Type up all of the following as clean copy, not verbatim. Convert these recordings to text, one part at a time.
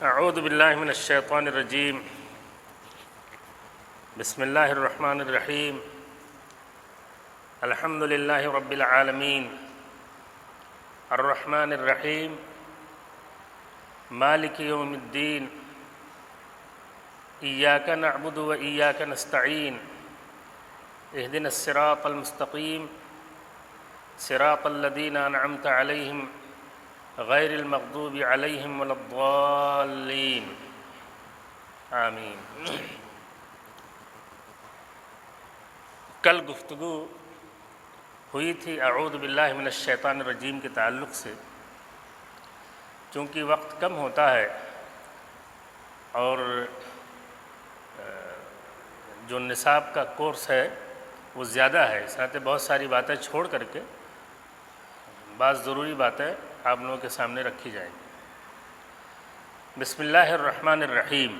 اعوذ باللہ من الشیطان الرجیم بسم اللہ الرحمن الرحیم الحمد للہ رب العالمین الرحمن الرحیم مالک یوم الدین ایاک نعبد و ایاک نستعین اہدنا الصراط المستقیم صراط الذین انعمت علیہم غیر المغضوب علیہم ولا الضالین آمین۔ کل گفتگو ہوئی تھی اعوذ باللہ من الشیطان الرجیم کے تعلق سے۔ چونکہ وقت کم ہوتا ہے اور جو نصاب کا کورس ہے وہ زیادہ ہے، اس ناطے بہت ساری باتیں چھوڑ کر کے بعض ضروری باتیں آپ لوگوں کے سامنے رکھی جائیں گی۔ بسم اللہ الرحمن الرحیم،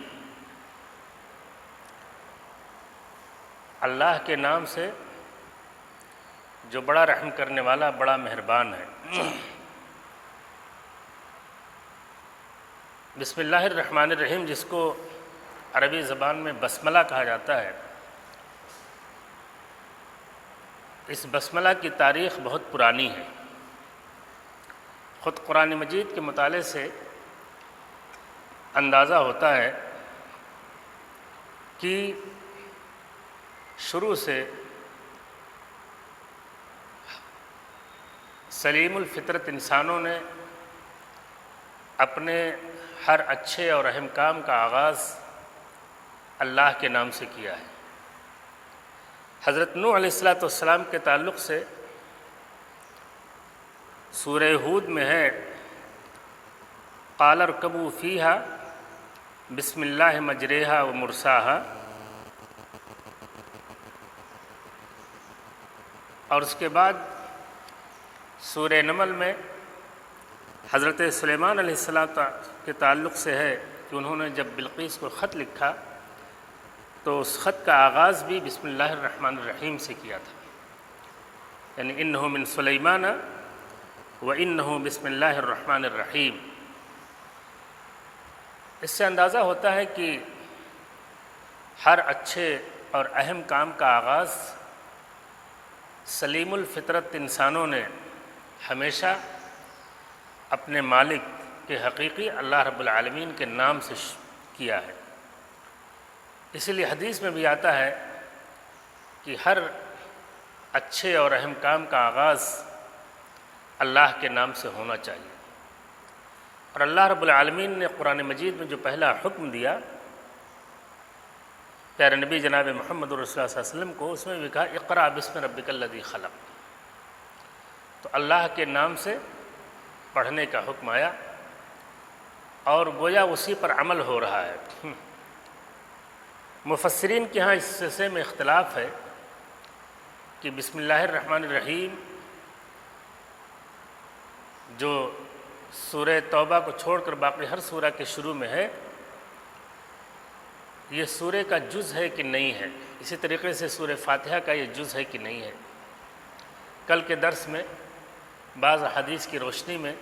اللہ کے نام سے جو بڑا رحم کرنے والا، بڑا مہربان ہے۔ بسم اللہ الرحمن الرحیم، جس کو عربی زبان میں بسملہ کہا جاتا ہے، اس بسملہ کی تاریخ بہت پرانی ہے۔ خود قرآن مجید کے مطالعے سے اندازہ ہوتا ہے کہ شروع سے سلیم الفطرت انسانوں نے اپنے ہر اچھے اور اہم کام کا آغاز اللہ کے نام سے کیا ہے۔ حضرت نوح علیہ السلام کے تعلق سے سورہ ہود میں ہے قال ارکبوا فیہا بسم اللہ مجریہا و مرساہا، اور اس کے بعد سورہ نمل میں حضرت سلیمان علیہ السلام کے تعلق سے ہے کہ انہوں نے جب بلقیس کو خط لکھا تو اس خط کا آغاز بھی بسم اللہ الرحمن الرحیم سے کیا تھا، یعنی انہ من سلیمان وَإِنَّهُ بسم اللہ الرحمن الرحیم۔ اس سے اندازہ ہوتا ہے کہ ہر اچھے اور اہم کام کا آغاز سلیم الفطرت انسانوں نے ہمیشہ اپنے مالک کے حقیقی اللہ رب العالمین کے نام سے کیا ہے۔ اسی لیے حدیث میں بھی آتا ہے کہ ہر اچھے اور اہم کام کا آغاز اللہ کے نام سے ہونا چاہیے۔ اور اللہ رب العالمین نے قرآن مجید میں جو پہلا حکم دیا پیارے نبی جناب محمد رسول اللہ صلی اللہ علیہ وسلم کو، اس میں بھی کہا اقرأ بسم ربک الذی خلق، تو اللہ کے نام سے پڑھنے کا حکم آیا اور گویا اسی پر عمل ہو رہا ہے۔ مفسرین کے ہاں اس سلسلے میں اختلاف ہے کہ بسم اللہ الرحمن الرحیم جو سورہ توبہ کو چھوڑ کر باقی ہر سورہ کے شروع میں ہے، یہ سورہ کا جز ہے کہ نہیں ہے، اسی طریقے سے سورہ فاتحہ کا یہ جز ہے کہ نہیں ہے۔ کل کے درس میں بعض حدیث کی روشنی میں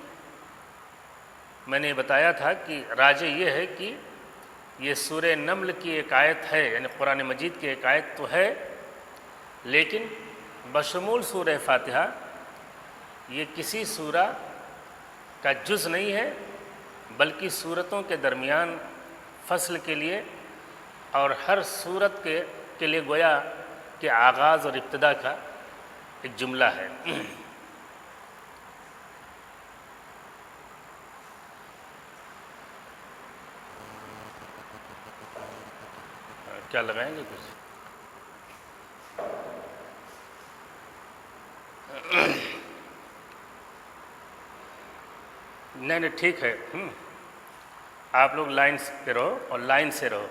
میں نے بتایا تھا کہ راجح یہ ہے کہ یہ سورہ نمل کی ایک آیت ہے، یعنی قرآن مجید کی ایک آیت تو ہے، لیکن بشمول سورہ فاتحہ یہ کسی سورہ کا جز نہیں ہے، بلکہ سورتوں کے درمیان فصل کے لیے اور ہر سورت کے لیے گویا کہ آغاز اور ابتدا کا ایک جملہ ہے۔ کیا لگائیں گے کچھ؟ نہیں ٹھیک ہے، آپ لوگ لائن پہ رہو اور لائن سے رہو۔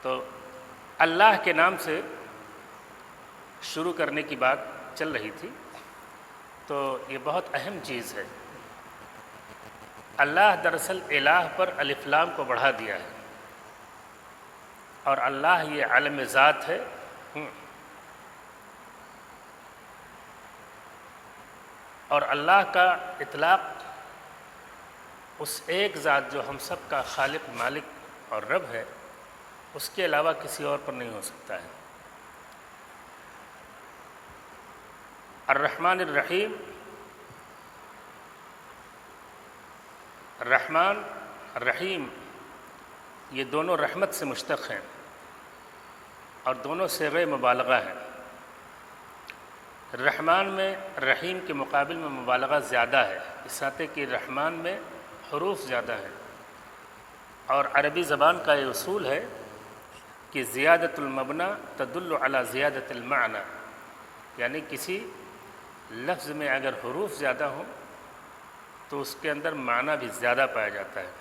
تو اللہ کے نام سے شروع کرنے کی بات چل رہی تھی، تو یہ بہت اہم چیز ہے۔ اللہ دراصل الہ پر الف لام کو بڑھا دیا ہے، اور اللہ یہ عالم ذات ہے۔ اور اللہ کا اطلاق اس ایک ذات جو ہم سب کا خالق، مالک اور رب ہے، اس کے علاوہ کسی اور پر نہیں ہو سکتا ہے۔ الرحمن الرحیم، رحمان رحیم، یہ دونوں رحمت سے مشتق ہیں اور دونوں صیغہ مبالغہ ہیں۔ رحمان میں رحیم کے مقابل میں مبالغہ زیادہ ہے، اس ناطے کہ رحمان میں حروف زیادہ ہیں، اور عربی زبان کا یہ اصول ہے کہ زیادت المبنی تدل علی زیادت المعنی، یعنی کسی لفظ میں اگر حروف زیادہ ہوں تو اس کے اندر معنی بھی زیادہ پایا جاتا ہے۔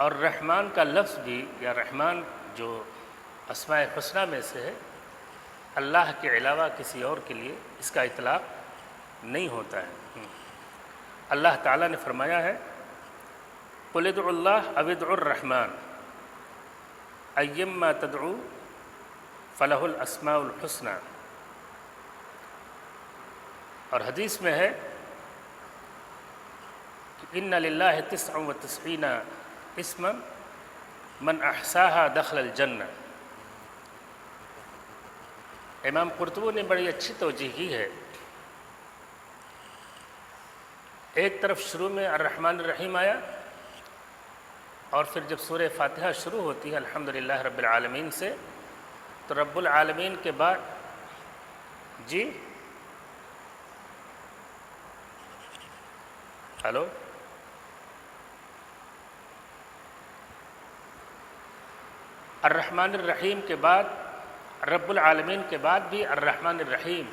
اور رحمان کا لفظ بھی، یا رحمان جو اسماء الحسنی میں سے ہے، اللہ کے علاوہ کسی اور کے لیے اس کا اطلاق نہیں ہوتا ہے۔ اللہ تعالیٰ نے فرمایا ہے قُلِ ادْعُوا اللَّهَ أَوِ ادْعُوا الرَّحْمَٰنَ أَيَّمَّا تَدْعُوا فَلَهُ الْأَسْمَاءُ الْحُسْنَىٰ۔ اور حدیث میں ہے کہ إِنَّ لِلَّهِ 99 اسما من احصاها دخل الجنہ۔ امام قرطبی نے بڑی اچھی توجیہ کی ہے۔ ایک طرف شروع میں الرحمن الرحیم آیا، اور پھر جب سورہ فاتحہ شروع ہوتی ہے الحمدللہ رب العالمین سے، تو رب العالمین کے بعد جی ہلو الرحمن الرحیم کے بعد، رب العالمین کے بعد بھی الرحمن الرحیم۔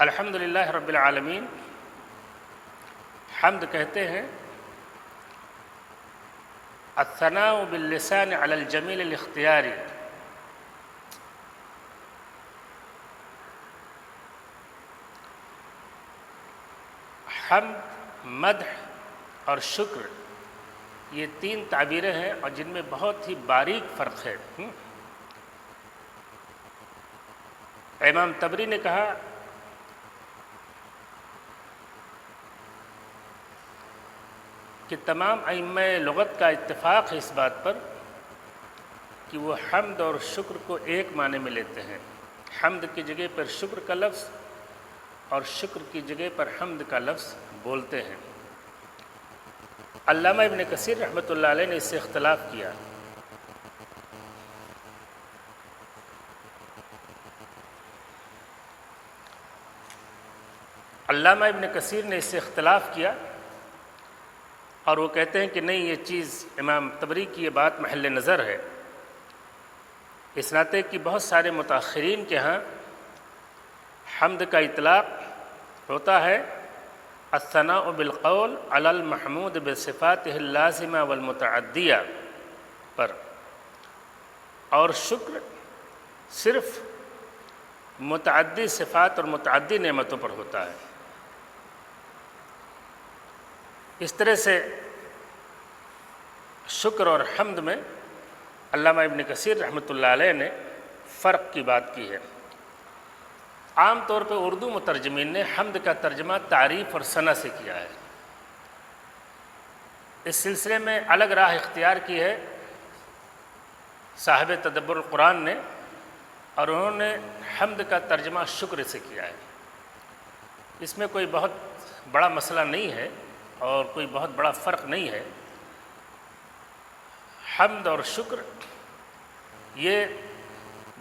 الحمدللہ رب العالمین، حمد کہتے ہیں الثناء باللسان علی الجمیل الاختیاری، حمد، مدح اور شکر، یہ تین تعبیریں ہیں اور جن میں بہت ہی باریک فرق ہے۔ امام طبری نے کہا کہ تمام ائمہ لغت کا اتفاق ہے اس بات پر کہ وہ حمد اور شکر کو ایک معنی میں لیتے ہیں۔ حمد کی جگہ پر شکر کا لفظ اور شکر کی جگہ پر حمد کا لفظ بولتے ہیں۔ علامہ ابن کثیر رحمۃ اللہ علیہ نے اس سے اختلاف کیا۔ علامہ ابن کثیر نے اس سے اختلاف کیا اور وہ کہتے ہیں کہ نہیں، یہ چیز امام طبری کی یہ بات محل نظر ہے، اس ناطے کہ بہت سارے متاخرین کے ہاں حمد کا اطلاق ہوتا ہے الثناء بالقول علی المحمود بصفاتہ اللازمہ والمتعدیہ پر، اور شکر صرف متعدی صفات اور متعدی نعمتوں پر ہوتا ہے۔ اس طرح سے شکر اور حمد میں علامہ ابن کثیر رحمۃ اللہ علیہ نے فرق کی بات کی ہے۔ عام طور پہ اردو مترجمین نے حمد کا ترجمہ تعریف اور ثنا سے کیا ہے۔ اس سلسلے میں الگ راہ اختیار کی ہے صاحب تدبر القرآن نے، اور انہوں نے حمد کا ترجمہ شکر سے کیا ہے۔ اس میں کوئی بہت بڑا مسئلہ نہیں ہے اور کوئی بہت بڑا فرق نہیں ہے۔ حمد اور شکر یہ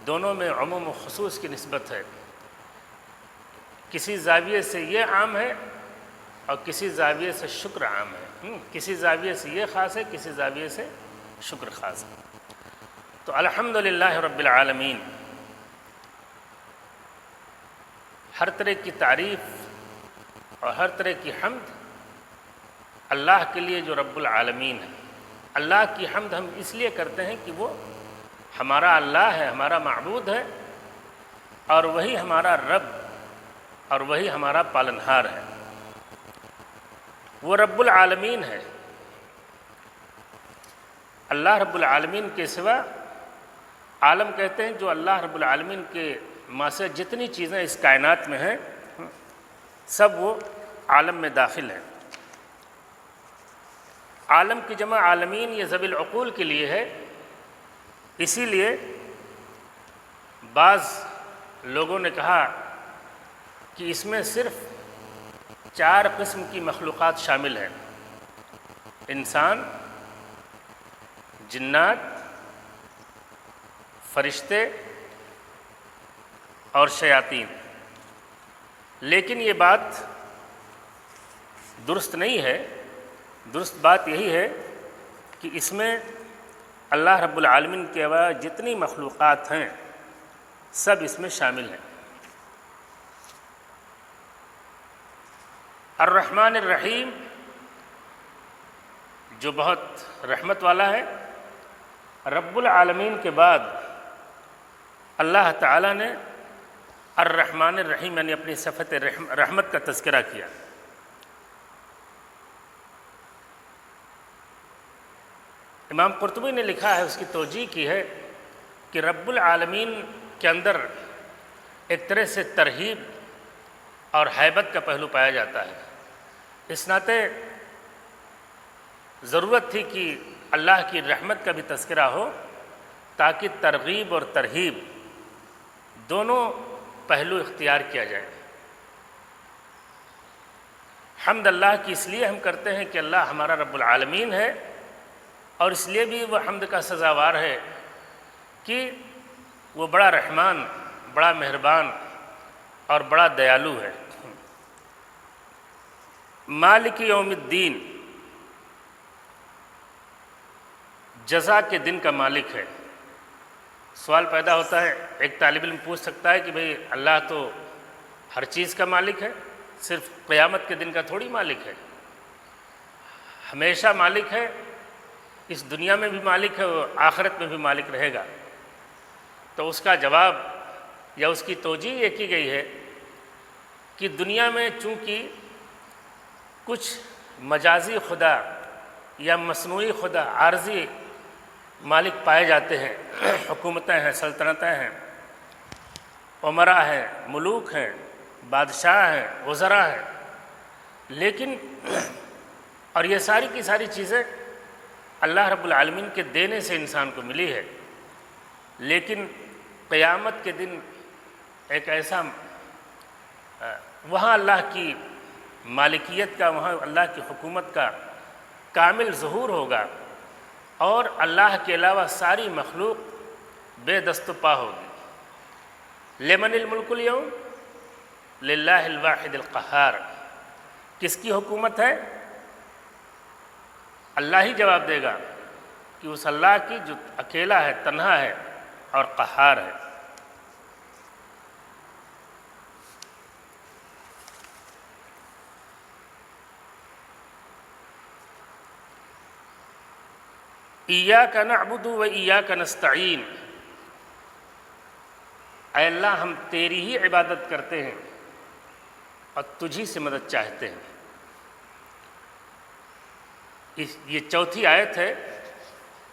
دونوں میں عموم و خصوص کی نسبت ہے، کسی زاویے سے یہ عام ہے اور کسی زاویے سے شکر عام ہے، کسی زاویے سے یہ خاص ہے، کسی زاویے سے شکر خاص ہے۔ تو الحمدللہ رب العالمین، ہر طرح کی تعریف اور ہر طرح کی حمد اللہ کے لیے جو رب العالمین ہے۔ اللہ کی حمد ہم اس لیے کرتے ہیں کہ وہ ہمارا اللہ ہے، ہمارا معبود ہے، اور وہی ہمارا رب اور وہی ہمارا پالنہار ہے۔ وہ رب العالمین ہے۔ اللہ رب العالمین کے سوا عالم کہتے ہیں جو اللہ رب العالمین کے ماں سے جتنی چیزیں اس کائنات میں ہیں سب وہ عالم میں داخل ہیں۔ عالم کی جمع عالمین یہ ذوی العقول کے لیے ہے، اسی لیے بعض لوگوں نے کہا کہ اس میں صرف 4 قسم کی مخلوقات شامل ہیں: انسان، جنات، فرشتے اور شیاطین۔ لیکن یہ بات درست نہیں ہے۔ درست بات یہی ہے کہ اس میں اللہ رب العالمین کے علاوہ جتنی مخلوقات ہیں سب اس میں شامل ہیں۔ الرحمن الرحیم جو بہت رحمت والا ہے، رب العالمین کے بعد اللہ تعالیٰ نے الرحمن الرحیم یعنی اپنی صفت رحمت کا تذکرہ کیا۔ امام قرطبی نے لکھا ہے، اس کی توجیہ کی ہے کہ رب العالمین کے اندر ایک طرح سے ترہیب اور ہیبت کا پہلو پایا جاتا ہے۔ اس ناطے ضرورت تھی کہ اللہ کی رحمت کا بھی تذکرہ ہو تاکہ ترغیب اور ترہیب دونوں پہلو اختیار کیا جائے۔ حمد اللہ کی اس لیے ہم کرتے ہیں کہ اللہ ہمارا رب العالمین ہے، اور اس لیے بھی وہ حمد کا سزاوار ہے کہ وہ بڑا رحمان، بڑا مہربان اور بڑا دیالو ہے۔ مالک یوم الدین، جزا کے دن کا مالک ہے۔ سوال پیدا ہوتا ہے، ایک طالب علم پوچھ سکتا ہے کہ بھئی اللہ تو ہر چیز کا مالک ہے، صرف قیامت کے دن کا تھوڑی مالک ہے؟ ہمیشہ مالک ہے، اس دنیا میں بھی مالک ہے اور آخرت میں بھی مالک رہے گا۔ تو اس کا جواب یا اس کی توجیہ یہ کی گئی ہے کہ دنیا میں چونکہ کچھ مجازی خدا یا مصنوعی خدا، عارضی مالک پائے جاتے ہیں، حکومتیں ہیں، سلطنتیں ہیں، امراء ہیں، ملوک ہیں، بادشاہ ہیں، وزراء ہیں، لیکن اور یہ ساری کی ساری چیزیں اللہ رب العالمین کے دینے سے انسان کو ملی ہے، لیکن قیامت کے دن ایک ایسا وہاں اللہ کی مالکیت کا، وہاں اللہ کی حکومت کا کامل ظہور ہوگا، اور اللہ کے علاوہ ساری مخلوق بے دست و پا ہوگی۔ لمن الملک اليوم للہ الواحد القہار، کس کی حکومت ہے؟ اللہ ہی جواب دے گا کہ اس اللہ کی جو اکیلا ہے، تنہا ہے اور قہار ہے۔ ایاک نعبد و ایاک نستعین، اے اللہ ہم تیری ہی عبادت کرتے ہیں اور تجھی سے مدد چاہتے ہیں۔ یہ چوتھی آیت ہے،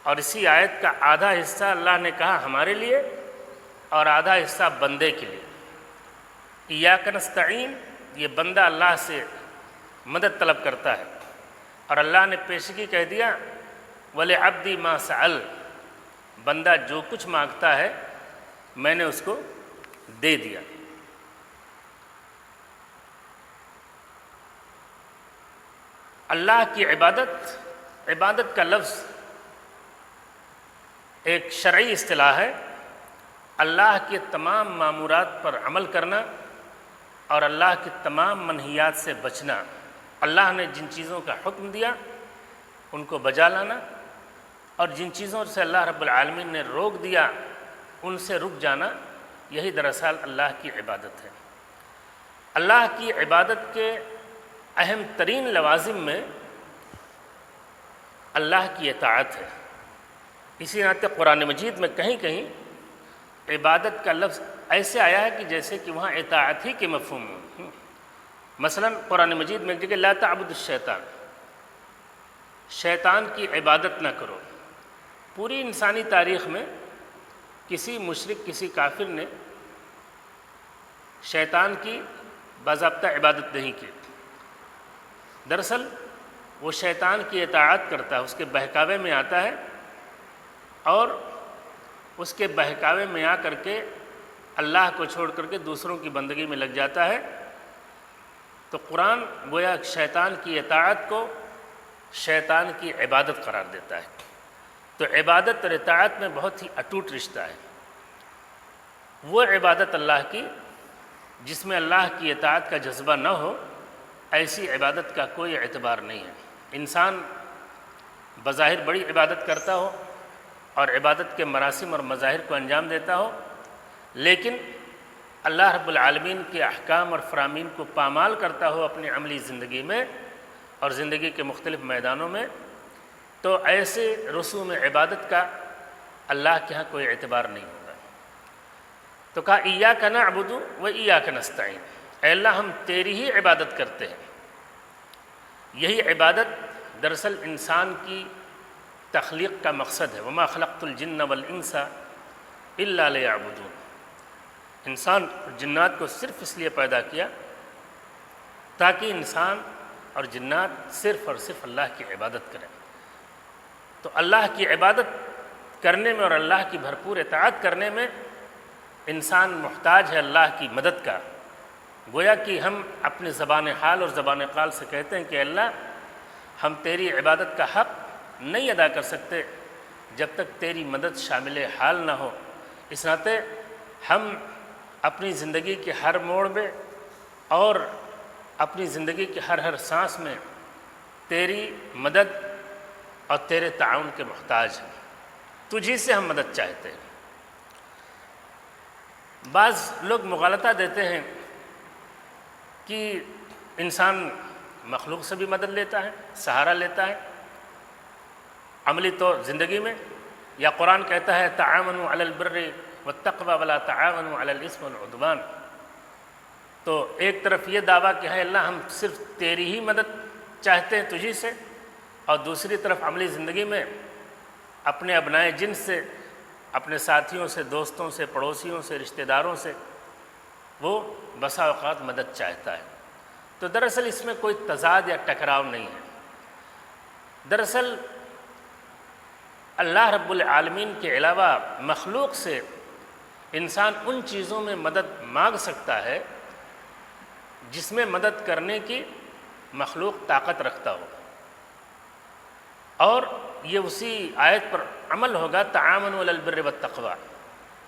اور اسی آیت کا آدھا حصہ اللہ نے کہا ہمارے لیے اور آدھا حصہ بندے کے لیے۔ ایاک نستعین، یہ بندہ اللہ سے مدد طلب کرتا ہے، اور اللہ نے پیشگی کہہ دیا وَلِعَبْدِ مَا سَأَلَ، بندہ جو کچھ مانگتا ہے میں نے اس کو دے دیا۔ اللہ کی عبادت، عبادت کا لفظ ایک شرعی اصطلاح ہے، اللہ کے تمام مامورات پر عمل کرنا اور اللہ کی تمام منہیات سے بچنا۔ اللہ نے جن چیزوں کا حکم دیا ان کو بجا لانا، اور جن چیزوں سے اللہ رب العالمین نے روک دیا ان سے رک جانا، یہی دراصل اللہ کی عبادت ہے۔ اللہ کی عبادت کے اہم ترین لوازم میں اللہ کی اطاعت ہے۔ اسی ناطے قرآن مجید میں کہیں کہیں عبادت کا لفظ ایسے آیا ہے کہ جیسے کہ وہاں اطاعت ہی کے مفہوم ہوں۔ مثلا قرآن مجید میں ایک جگہ لا تعبد الشیطان، شیطان کی عبادت نہ کرو۔ پوری انسانی تاریخ میں کسی مشرک، کسی کافر نے شیطان کی باضابطہ عبادت نہیں کی۔ دراصل وہ شیطان کی اطاعت کرتا ہے، اس کے بہکاوے میں آتا ہے اور اس کے بہکاوے میں آ کر کے اللہ کو چھوڑ کر کے دوسروں کی بندگی میں لگ جاتا ہے۔ تو قرآن گویا شیطان کی اطاعت کو شیطان کی عبادت قرار دیتا ہے۔ تو عبادت اور اطاعت میں بہت ہی اٹوٹ رشتہ ہے۔ وہ عبادت اللہ کی جس میں اللہ کی اطاعت کا جذبہ نہ ہو، ایسی عبادت کا کوئی اعتبار نہیں ہے۔ انسان بظاہر بڑی عبادت کرتا ہو اور عبادت کے مراسم اور مظاہر کو انجام دیتا ہو، لیکن اللہ رب العالمین کے احکام اور فرامین کو پامال کرتا ہو اپنی عملی زندگی میں اور زندگی کے مختلف میدانوں میں، تو ایسے رسوم عبادت کا اللہ کے ہاں کوئی اعتبار نہیں ہوگا۔ تو کہا ایاک نعبد و ایاک نستعین، اے اللہ ہم تیری ہی عبادت کرتے ہیں۔ یہی عبادت دراصل انسان کی تخلیق کا مقصد ہے۔ وما خلقت الجن والانس الا لیعبدون، انسان اور جنات کو صرف اس لیے پیدا کیا تاکہ انسان اور جنات صرف اور صرف اللہ کی عبادت کریں۔ تو اللہ کی عبادت کرنے میں اور اللہ کی بھرپور اطاعت کرنے میں انسان محتاج ہے اللہ کی مدد کا۔ گویا کہ ہم اپنی زبان حال اور زبان قال سے کہتے ہیں کہ اللہ ہم تیری عبادت کا حق نہیں ادا کر سکتے جب تک تیری مدد شامل حال نہ ہو۔ اس ناطے ہم اپنی زندگی کے ہر موڑ میں اور اپنی زندگی کے ہر سانس میں تیری مدد اور تیرے تعاون کے محتاج ہیں، تجھی سے ہم مدد چاہتے ہیں۔ بعض لوگ مغالطہ دیتے ہیں کہ انسان مخلوق سے بھی مدد لیتا ہے، سہارا لیتا ہے عملی طور زندگی میں، یا قرآن کہتا ہے تعاونوا علی البر والتقوی ولا تعاونوا علی الاثم والعدوان۔ تو ایک طرف یہ دعویٰ کہ ہے اللہ ہم صرف تیری ہی مدد چاہتے ہیں تجھی سے، اور دوسری طرف عملی زندگی میں اپنے ابنائے جنس سے، اپنے ساتھیوں سے، دوستوں سے، پڑوسیوں سے، رشتہ داروں سے وہ بسا اوقات مدد چاہتا ہے۔ تو دراصل اس میں کوئی تضاد یا ٹکراؤ نہیں ہے۔ دراصل اللہ رب العالمین کے علاوہ مخلوق سے انسان ان چیزوں میں مدد مانگ سکتا ہے جس میں مدد کرنے کی مخلوق طاقت رکھتا ہو، اور یہ اسی آیت پر عمل ہوگا تعاونوا علی البر والتقوی،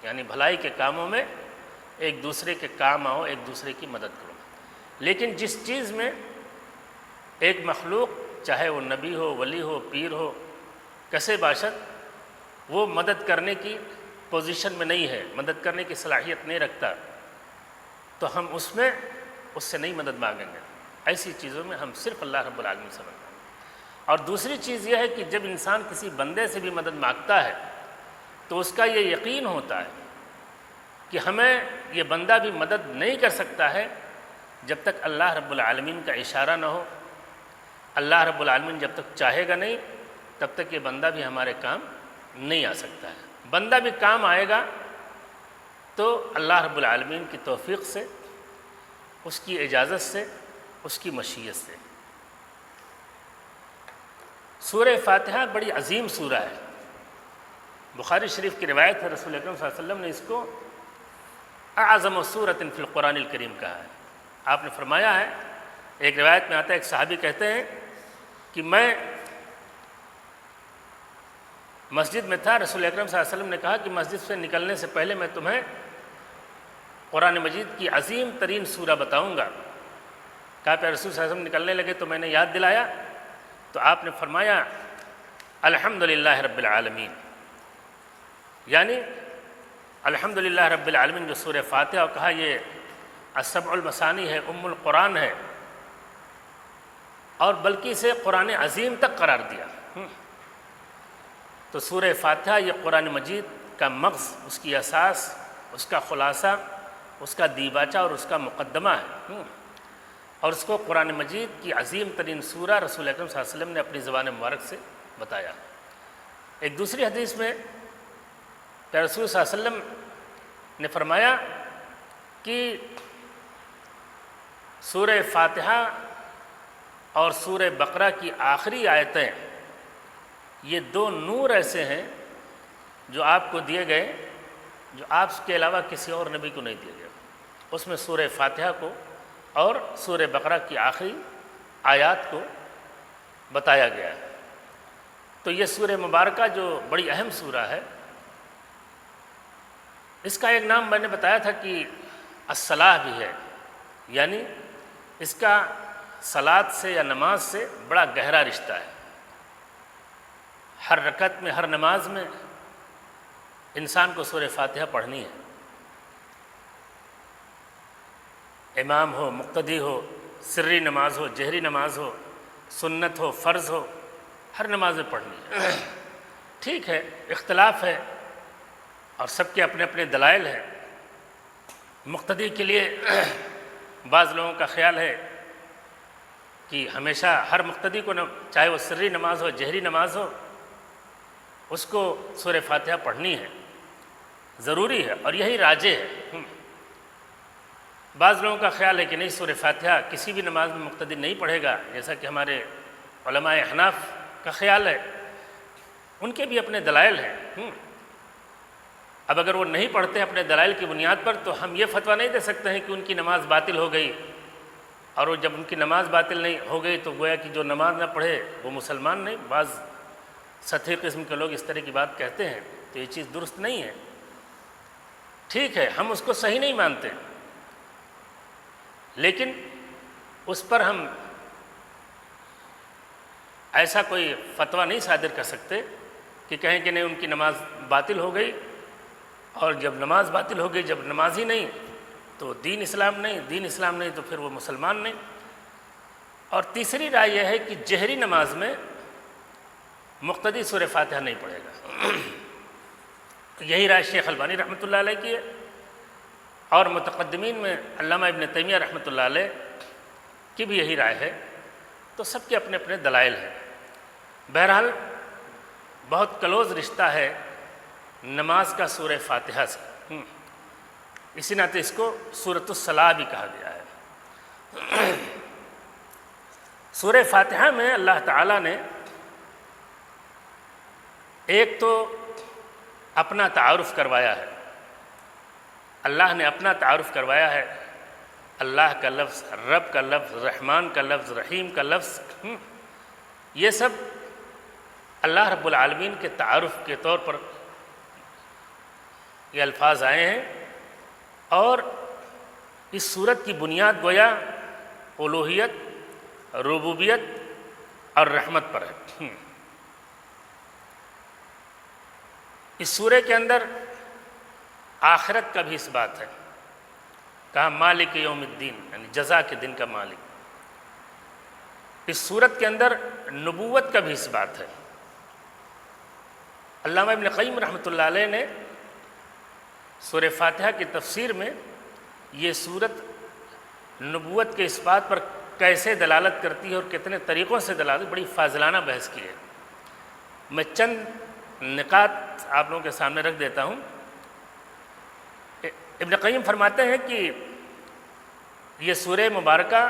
یعنی بھلائی کے کاموں میں ایک دوسرے کے کام آؤ، ایک دوسرے کی مدد کرو۔ لیکن جس چیز میں ایک مخلوق چاہے وہ نبی ہو، ولی ہو، پیر ہو، کسے باشد، وہ مدد کرنے کی پوزیشن میں نہیں ہے، مدد کرنے کی صلاحیت نہیں رکھتا، تو ہم اس سے نہیں مدد مانگیں گے۔ ایسی چیزوں میں ہم صرف اللہ رب العالمین سے مانگیں گے۔ اور دوسری چیز یہ ہے کہ جب انسان کسی بندے سے بھی مدد مانگتا ہے تو اس کا یہ یقین ہوتا ہے کہ ہمیں یہ بندہ بھی مدد نہیں کر سکتا ہے جب تک اللہ رب العالمین کا اشارہ نہ ہو۔ اللہ رب العالمین جب تک چاہے گا نہیں تب تک یہ بندہ بھی ہمارے کام نہیں آ سکتا ہے۔ بندہ بھی کام آئے گا تو اللہ رب العالمین کی توفیق سے، اس کی اجازت سے، اس کی مشیت سے۔ سورہ فاتحہ بڑی عظیم سورہ ہے۔ بخاری شریف کی روایت ہے، رسول اکرم صلی اللہ علیہ وسلم نے اس کو اعظم سورۃ فی القرآن الکریم کہا ہے۔ آپ نے فرمایا ہے، ایک روایت میں آتا ہے، ایک صحابی کہتے ہیں کہ میں مسجد میں تھا، رسول اکرم صلی اللہ علیہ وسلم نے کہا کہ مسجد سے نکلنے سے پہلے میں تمہیں قرآن مجید کی عظیم ترین سورہ بتاؤں گا۔ کہا کہ رسول صلی اللہ علیہ وسلم نکلنے لگے تو میں نے یاد دلایا، تو آپ نے فرمایا الحمدللہ رب العالمین، یعنی الحمدللہ رب العالمین جو سورہ فاتحہ، اور کہا یہ السبع المثانی ہے، ام القرآن ہے، اور بلکہ اسے قرآن عظیم تک قرار دیا۔ تو سورہ فاتحہ یہ قرآن مجید کا مغز، اس کی اساس، اس کا خلاصہ، اس کا دیباچہ اور اس کا مقدمہ ہے، اور اس کو قرآن مجید کی عظیم ترین سورہ رسول اکرم صلی اللہ علیہ وسلم نے اپنی زبان مبارک سے بتایا۔ ایک دوسری حدیث میں پیارے رسول صلی اللہ علیہ وسلم نے فرمایا کہ سورہ فاتحہ اور سورہ بقرہ کی آخری آیتیں یہ دو نور ایسے ہیں جو آپ کو دیے گئے، جو آپ کے علاوہ کسی اور نبی کو نہیں دیے گئے۔ اس میں سورہ فاتحہ کو اور سورہ بقرہ کی آخری آیات کو بتایا گیا ہے۔ تو یہ سورہ مبارکہ جو بڑی اہم سورہ ہے، اس کا ایک نام میں نے بتایا تھا کہ الصلاح بھی ہے، یعنی اس کا صلاۃ سے یا نماز سے بڑا گہرا رشتہ ہے۔ ہر رکعت میں، ہر نماز میں انسان کو سورہ فاتحہ پڑھنی ہے، امام ہو، مقتدی ہو، سری نماز ہو، جہری نماز ہو، سنت ہو، فرض ہو، ہر نماز میں پڑھنی ہے۔ ٹھیک ہے، اختلاف ہے اور سب کے اپنے اپنے دلائل ہیں۔ مقتدی کے لیے بعض لوگوں کا خیال ہے کہ ہمیشہ ہر مقتدی کو، چاہے وہ سری نماز ہو، جہری نماز ہو، اس کو سورہ فاتحہ پڑھنی ہے، ضروری ہے، اور یہی راجح ہے۔ بعض لوگوں کا خیال ہے کہ نہیں، سورہ فاتحہ کسی بھی نماز میں مقتدی نہیں پڑھے گا، جیسا کہ ہمارے علماء احناف کا خیال ہے۔ ان کے بھی اپنے دلائل ہیں۔ اب اگر وہ نہیں پڑھتے اپنے دلائل کی بنیاد پر، تو ہم یہ فتویٰ نہیں دے سکتے ہیں کہ ان کی نماز باطل ہو گئی، اور وہ جب ان کی نماز باطل نہیں ہو گئی تو گویا کہ جو نماز نہ پڑھے وہ مسلمان نہیں۔ بعض سطحی قسم کے لوگ اس طرح کی بات کہتے ہیں، تو یہ چیز درست نہیں ہے۔ ٹھیک ہے، ہم اس کو صحیح نہیں مانتے، لیکن اس پر ہم ایسا کوئی فتویٰ نہیں صادر کر سکتے کہ کہیں کہ نہیں، ان کی نماز باطل ہو گئی، اور جب نماز باطل ہو گئی، جب نماز ہی نہیں تو دین اسلام نہیں، دین اسلام نہیں تو پھر وہ مسلمان نہیں۔ اور تیسری رائے یہ ہے کہ جہری نماز میں مقتدی سورہ فاتحہ نہیں پڑھے گا۔ یہی رائے شیخ البانی رحمۃ اللہ علیہ کی ہے، اور متقدمین میں علامہ ابن تیمیہ رحمۃ اللہ علیہ کی بھی یہی رائے ہے۔ تو سب کے اپنے اپنے دلائل ہیں۔ بہرحال بہت کلوز رشتہ ہے نماز کا سورہ فاتحہ سے، اسی ناطے اس کو سورۃ الصلاح بھی کہا گیا ہے۔ سورہ فاتحہ میں اللہ تعالیٰ نے ایک تو اپنا تعارف کروایا ہے، اللہ نے اپنا تعارف کروایا ہے۔ اللہ کا لفظ، رب کا لفظ، رحمان کا لفظ، رحیم کا لفظ، یہ سب اللہ رب العالمین کے تعارف کے طور پر یہ الفاظ آئے ہیں، اور اس صورت کی بنیاد گویا الوہیت، ربوبیت اور رحمت پر ہے۔ اس سورے کے اندر آخرت کا بھی اس بات ہے، کہا مالک یوم الدین، یعنی جزا کے دن کا مالک۔ اس سورت کے اندر نبوت کا بھی اس بات ہے۔ علامہ ابن قیم رحمۃ اللہ علیہ نے سورہ فاتحہ کی تفسیر میں یہ سورت نبوت کے اس بات پر کیسے دلالت کرتی ہے اور کتنے طریقوں سے دلالت، بڑی فاضلانہ بحث کی ہے۔ میں چند نکات آپ لوگوں کے سامنے رکھ دیتا ہوں۔ ابن قیم فرماتے ہیں کہ یہ سورہ مبارکہ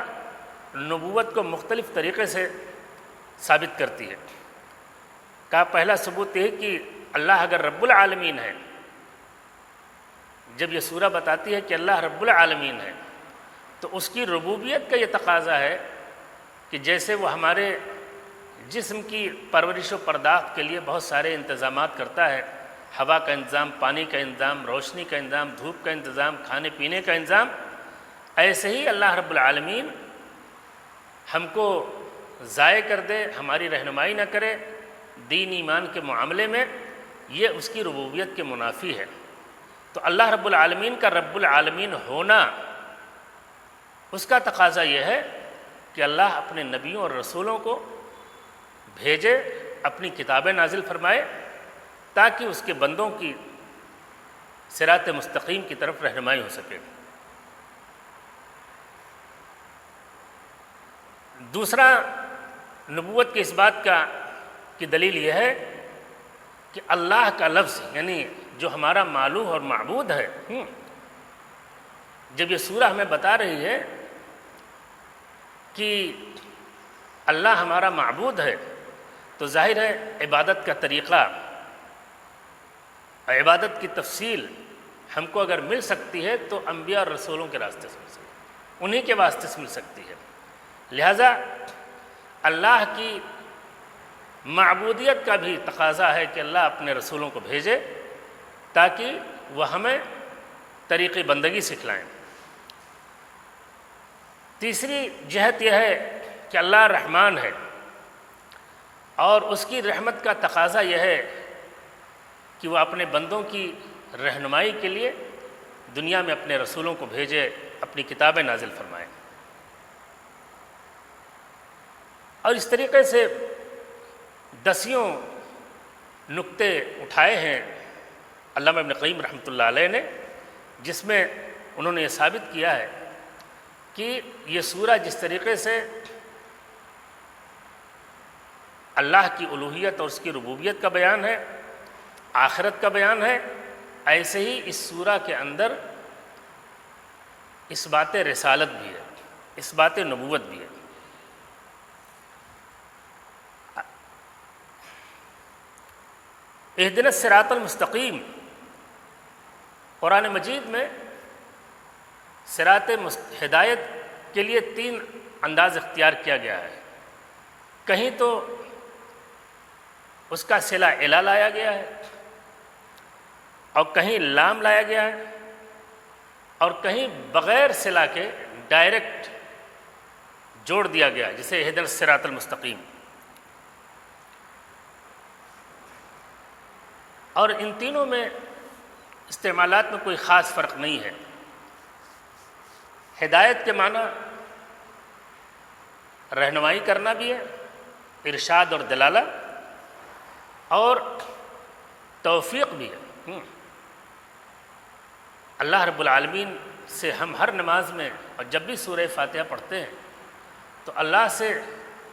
نبوت کو مختلف طریقے سے ثابت کرتی ہے۔ کہا پہلا ثبوت یہ ہے کہ اللہ اگر رب العالمین ہے، جب یہ سورہ بتاتی ہے کہ اللہ رب العالمین ہے، تو اس کی ربوبیت کا یہ تقاضا ہے کہ جیسے وہ ہمارے جسم کی پرورش و پرداخت کے لیے بہت سارے انتظامات کرتا ہے، ہوا کا انتظام، پانی کا انتظام، روشنی کا انتظام، دھوپ کا انتظام، کھانے پینے کا انتظام، ایسے ہی اللہ رب العالمین ہم کو ضائع کر دے، ہماری رہنمائی نہ کرے دین ایمان کے معاملے میں، یہ اس کی ربوبیت کے منافی ہے۔ تو اللہ رب العالمین کا رب العالمین ہونا، اس کا تقاضا یہ ہے کہ اللہ اپنے نبیوں اور رسولوں کو بھیجے، اپنی کتابیں نازل فرمائے، تاکہ اس کے بندوں کی صراط مستقیم کی طرف رہنمائی ہو سکے۔ دوسرا نبوت کے اس بات کی دلیل یہ ہے کہ اللہ کا لفظ یعنی جو ہمارا معلوہ اور معبود ہے، جب یہ سورہ ہمیں بتا رہی ہے کہ اللہ ہمارا معبود ہے تو ظاہر ہے عبادت کا طریقہ، عبادت کی تفصیل ہم کو اگر مل سکتی ہے تو انبیاء اور رسولوں کے راستے سے مل سکتی ہے، انہی کے واسطے سے مل سکتی ہے۔ لہذا اللہ کی معبودیت کا بھی تقاضا ہے کہ اللہ اپنے رسولوں کو بھیجے تاکہ وہ ہمیں طریق بندگی سکھلائیں۔ تیسری جہت یہ ہے کہ اللہ رحمان ہے اور اس کی رحمت کا تقاضا یہ ہے کہ وہ اپنے بندوں کی رہنمائی کے لیے دنیا میں اپنے رسولوں کو بھیجے، اپنی کتابیں نازل فرمائے۔ اور اس طریقے سے دسیوں نکتے اٹھائے ہیں علامہ ابن قیم رحمۃ اللہ علیہ نے، جس میں انہوں نے یہ ثابت کیا ہے کہ یہ سورہ جس طریقے سے اللہ کی الوہیت اور اس کی ربوبیت کا بیان ہے، آخرت کا بیان ہے، ایسے ہی اس سورہ کے اندر اس بات رسالت بھی ہے، اس بات نبوت بھی ہے۔ اہدنا الصراط المستقیم، قرآن مجید میں صراط ہدایت کے لیے 3 انداز اختیار کیا گیا ہے۔ کہیں تو اس کا صلہ الا لایا گیا ہے، اور کہیں لام لایا گیا ہے، اور کہیں بغیر صلہ کے ڈائریکٹ جوڑ دیا گیا ہے، جسے اہدنا الصراط المستقیم۔ اور ان تینوں میں استعمالات میں کوئی خاص فرق نہیں ہے۔ ہدایت کے معنی رہنمائی کرنا بھی ہے، ارشاد اور دلالہ، اور توفیق بھی ہے۔ اللہ رب العالمین سے ہم ہر نماز میں اور جب بھی سورہ فاتحہ پڑھتے ہیں تو اللہ سے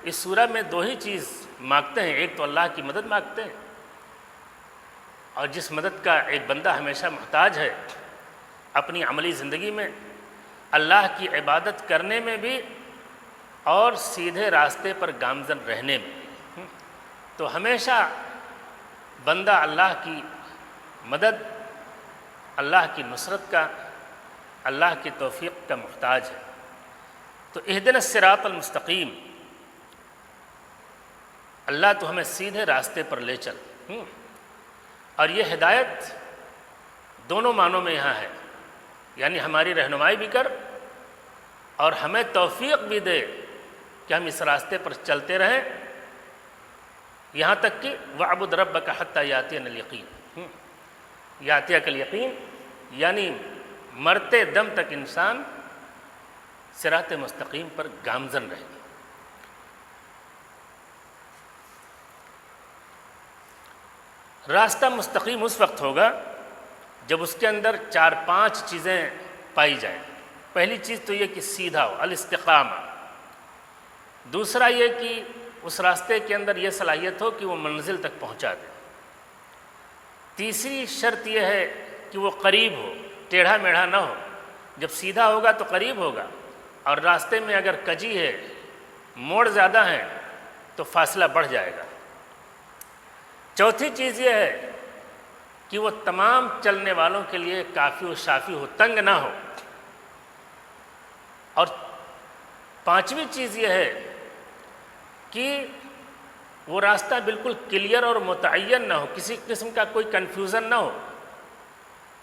اس سورہ میں 2 ہی چیز مانگتے ہیں، ایک تو اللہ کی مدد مانگتے ہیں، اور جس مدد کا ایک بندہ ہمیشہ محتاج ہے اپنی عملی زندگی میں، اللہ کی عبادت کرنے میں بھی اور سیدھے راستے پر گامزن رہنے میں، تو ہمیشہ بندہ اللہ کی مدد، اللہ کی نصرت کا، اللہ کی توفیق کا محتاج ہے۔ تو اہدنا الصراط المستقیم، اللہ تو ہمیں سیدھے راستے پر لے چل، اور یہ ہدایت دونوں معنوں میں یہاں ہے، یعنی ہماری رہنمائی بھی کر اور ہمیں توفیق بھی دے کہ ہم اس راستے پر چلتے رہیں، یہاں تک کہ وَاعْبُدْ رَبَّكَ حَتَّى يَأْتِيَنَ الْيَقِينُ، یاتیک الیقین، یعنی مرتے دم تک انسان صراط مستقیم پر گامزن رہے۔ راستہ مستقیم اس وقت ہوگا جب اس کے اندر 4-5 چیزیں پائی جائیں۔ پہلی چیز تو یہ کہ سیدھا ہو، الاستقامہ۔ دوسرا یہ کہ اس راستے کے اندر یہ صلاحیت ہو کہ وہ منزل تک پہنچا دے۔ تیسری شرط یہ ہے کہ وہ قریب ہو، ٹیڑھا میڑھا نہ ہو۔ جب سیدھا ہوگا تو قریب ہوگا، اور راستے میں اگر کجی ہے، موڑ زیادہ ہیں تو فاصلہ بڑھ جائے گا۔ چوتھی چیز یہ ہے کہ وہ تمام چلنے والوں کے لیے کافی و شافی ہو، تنگ نہ ہو۔ اور پانچویں چیز یہ ہے کہ وہ راستہ بالکل کلیئر اور متعین نہ ہو، کسی قسم کا کوئی کنفیوژن نہ ہو۔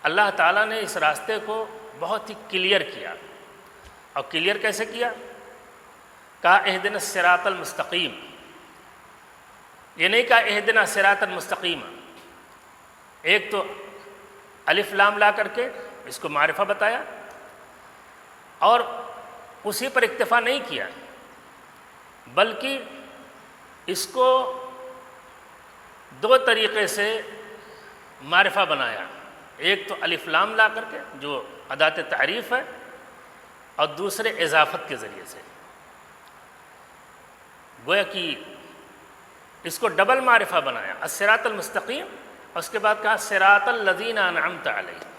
اللہ تعالیٰ نے اس راستے کو بہت ہی کلیئر کیا، اور کلیئر کیسے کیا؟ کہا اہدنا الصراط المستقیم، یہ نہیں کہا اہدنا صراطا مستقیم۔ ایک تو الف لام لا کر کے اس کو معرفہ بتایا، اور اسی پر اکتفا نہیں کیا، بلکہ اس کو 2 طریقے سے معرفہ بنایا، ایک تو الف لام لا کر کے جو ادات تعریف ہے، اور دوسرے اضافت کے ذریعے سے، گویا کہ اس کو ڈبل معرفہ بنایا، الصراط المستقیم، اور اس کے بعد کہا صراط الذین انعمت علیہم،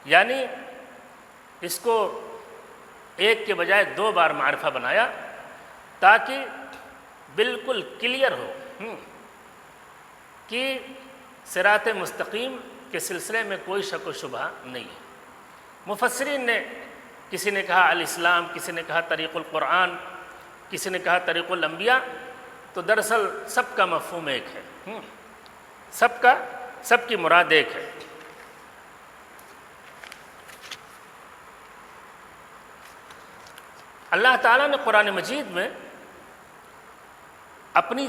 یعنی اس کو ایک کے بجائے دو بار معرفہ بنایا تاکہ بالکل کلیئر ہو کہ صراط مستقیم کے سلسلے میں کوئی شک و شبہ نہیں ہے۔ مفسرین نے، کسی نے کہا الاسلام، کسی نے کہا طریق القرآن، کسی نے کہا طریق الانبیاء، تو دراصل سب کا مفہوم ایک ہے، سب کی مراد ایک ہے۔ اللہ تعالیٰ نے قرآن مجید میں اپنی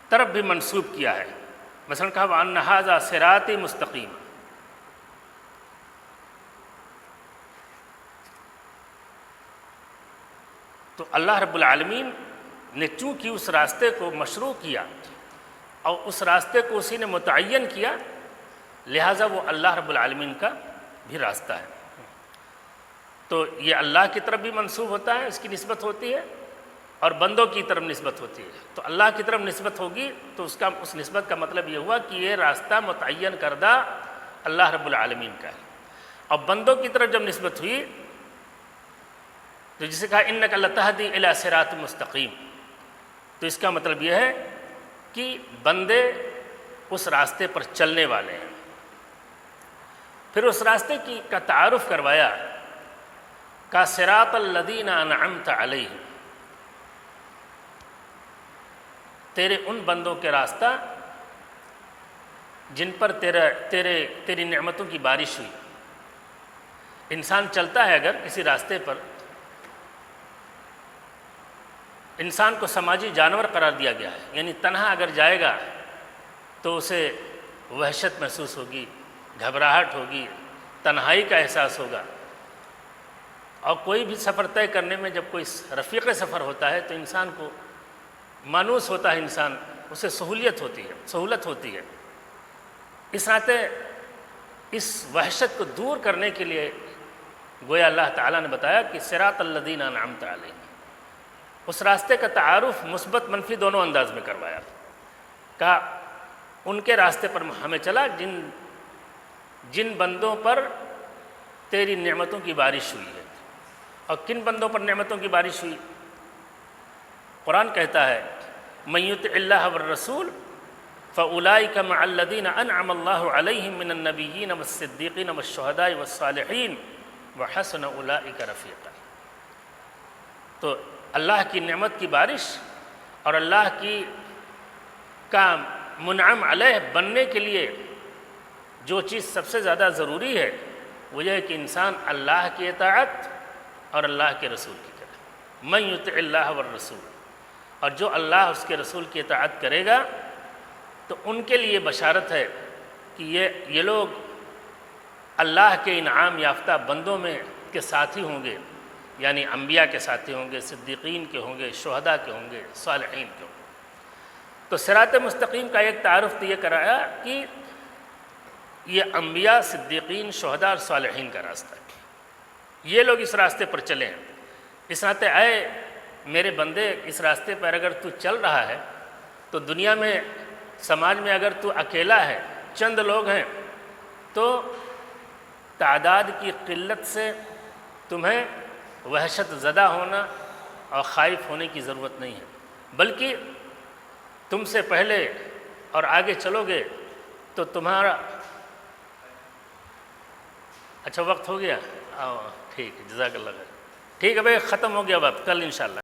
طرف بھی منسوب کیا ہے، مثلا کہا وَأَنَّ هَذَا صِرَاطِي مُسْتَقِيمًا، تو اللہ رب العالمین نے چونکہ اس راستے کو مشروع کیا اور اس راستے کو اسی نے متعین کیا، لہٰذا وہ اللہ رب العالمین کا بھی راستہ ہے۔ تو یہ اللہ کی طرف بھی منسوب ہوتا ہے، اس کی نسبت ہوتی ہے، اور بندوں کی طرف نسبت ہوتی ہے۔ تو اللہ کی طرف نسبت ہوگی تو اس نسبت کا مطلب یہ ہوا کہ یہ راستہ متعین کردہ اللہ رب العالمین کا ہے، اور بندوں کی طرف جب نسبت ہوئی تو جسے کہا اِنَّكَ لَتَهْدِي إِلَىٰ صِرَاطٍ مُسْتَقِيمٍ، تو اس کا مطلب یہ ہے کہ بندے اس راستے پر چلنے والے ہیں۔ پھر اس راستے کا تعارف کروایا، کا صراط الذین انعمت علیہم، تیرے ان بندوں کے راستہ جن پر تیری نعمتوں کی بارش ہوئی۔ انسان چلتا ہے اگر کسی راستے پر، انسان کو سماجی جانور قرار دیا گیا ہے، یعنی تنہا اگر جائے گا تو اسے وحشت محسوس ہوگی، گھبراہٹ ہوگی، تنہائی کا احساس ہوگا، اور کوئی بھی سفر طے کرنے میں جب کوئی رفیق سفر ہوتا ہے تو انسان کو مانوس ہوتا ہے، انسان اسے سہولت ہوتی ہے۔ اس ناطے اس وحشت کو دور کرنے کے لیے گویا اللہ تعالیٰ نے بتایا کہ صراط الذین انعمت علیہم، اس راستے کا تعارف مثبت منفی دونوں انداز میں کروایا، کہا ان کے راستے پر ہمیں چلا جن بندوں پر تیری نعمتوں کی بارش ہوئی ہے۔ اور کن بندوں پر نعمتوں کی بارش ہوئی؟ قرآن کہتا ہے مَن یُطِعِ اللَّهَ وَالرَّسُولَ فَأُولَٰئِکَ مَعَ الَّذِینَ أَنْعَمَ اللَّهُ عَلَیْہِم مِّنَ النَّبِیِّینَ وَالصِّدِّیقِینَ وَالشُّہَدَاءِ وَالصَّالِحِینَ وَحَسُنَ أُولَٰئِکَ رَفِیقًا۔ تو اللہ کی نعمت کی بارش اور اللہ کا منعم علیہ بننے کے لیے جو چیز سب سے زیادہ ضروری ہے وہ یہ ہے کہ انسان اللہ کی اطاعت اور اللہ کے رسول کی کرے، من یطع اللہ والرسول، اور جو اللہ اس کے رسول کی اطاعت کرے گا تو ان کے لیے بشارت ہے کہ یہ لوگ اللہ کے انعام یافتہ بندوں میں کے ساتھی ہوں گے، یعنی انبیاء کے ساتھی ہوں گے، صدیقین کے ہوں گے، شہداء کے ہوں گے، صالحین کے ہوں گے۔ تو صراط مستقیم کا ایک تعارف تو یہ کرایا کہ یہ انبیاء، صدیقین، شہداء اور صالحین کا راستہ ہے، یہ لوگ اس راستے پر چلیں۔ اس ناطے اے میرے بندے، اس راستے پر اگر تو چل رہا ہے تو دنیا میں، سماج میں اگر تو اکیلا ہے، چند لوگ ہیں، تو تعداد کی قلت سے تمہیں وحشت زدہ ہونا اور خائف ہونے کی ضرورت نہیں ہے، بلکہ تم سے پہلے اور آگے چلو گے تو تمہارا اچھا وقت ہو گیا، ٹھیک ہے، جزاک اللہ خیر، ٹھیک ہے بھائی، ختم ہو گیا بات، کل انشاءاللہ۔